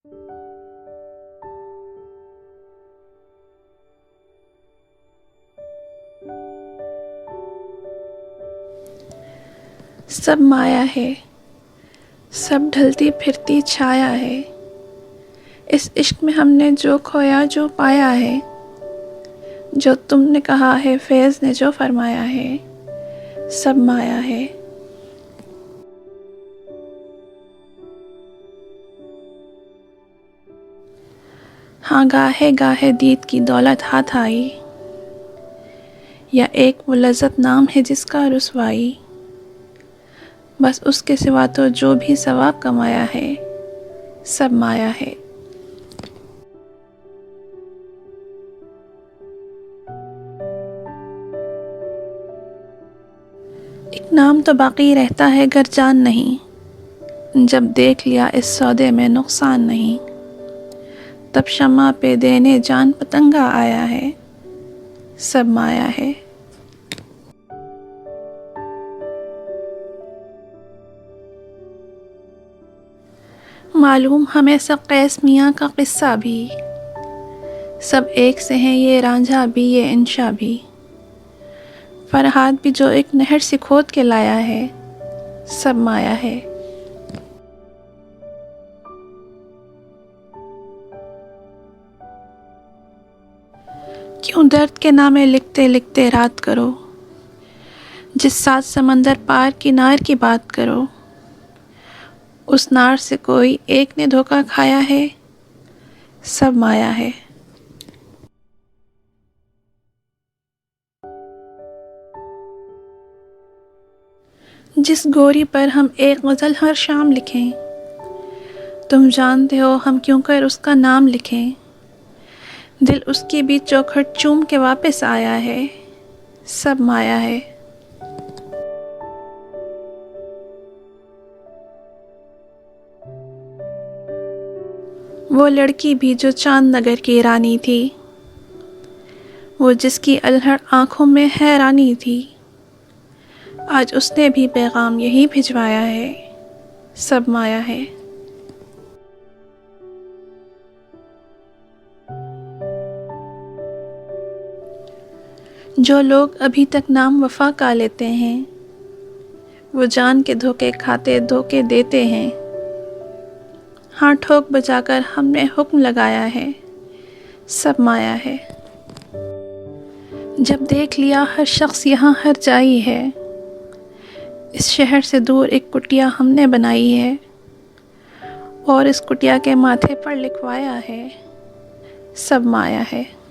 सब माया है, सब ढलती फिरती छाया है। इस इश्क में हमने जो खोया जो पाया है, जो तुमने कहा है फैज़ ने जो फरमाया है, सब माया है। हाँ, गाहे गाहे दीद की दौलत हाथ आई, या एक वो लज़्ज़त नाम है जिसका रुसवाई। बस उसके सिवा तो जो भी सवाब कमाया है, सब माया है। एक नाम तो बाकी रहता है गर जान नहीं, जब देख लिया इस सौदे में नुकसान नहीं, तब शम्मा पे देने जान पतंगा आया है, सब माया है। मालूम हमें सब कैस मियाँ का किस्सा भी, सब एक से हैं ये रांझा भी ये इंशा भी। फरहाद भी जो एक नहर से खोद के लाया है, सब माया है। क्यों दर्द के नामे लिखते लिखते रात करो, जिस सात समंदर पार की नार की बात करो। उस नार से कोई एक ने धोखा खाया है, सब माया है। जिस गोरी पर हम एक गज़ल हर शाम लिखें, तुम जानते हो हम क्यों कर उसका नाम लिखें। दिल उसकी भी चौखट चूम के वापस आया है, सब माया है। वो लड़की भी जो चांद नगर की रानी थी, वो जिसकी अल्हड़ आँखों में हैरानी थी, आज उसने भी पैगाम यही भिजवाया है, सब माया है। जो लोग अभी तक नाम वफा का लेते हैं, वो जान के धोखे खाते धोखे देते हैं। हाँ, ठोक बजाकर हमने हुक्म लगाया है, सब माया है। जब देख लिया हर शख्स यहाँ हर जाई है, इस शहर से दूर एक कुटिया हमने बनाई है, और इस कुटिया के माथे पर लिखवाया है, सब माया है।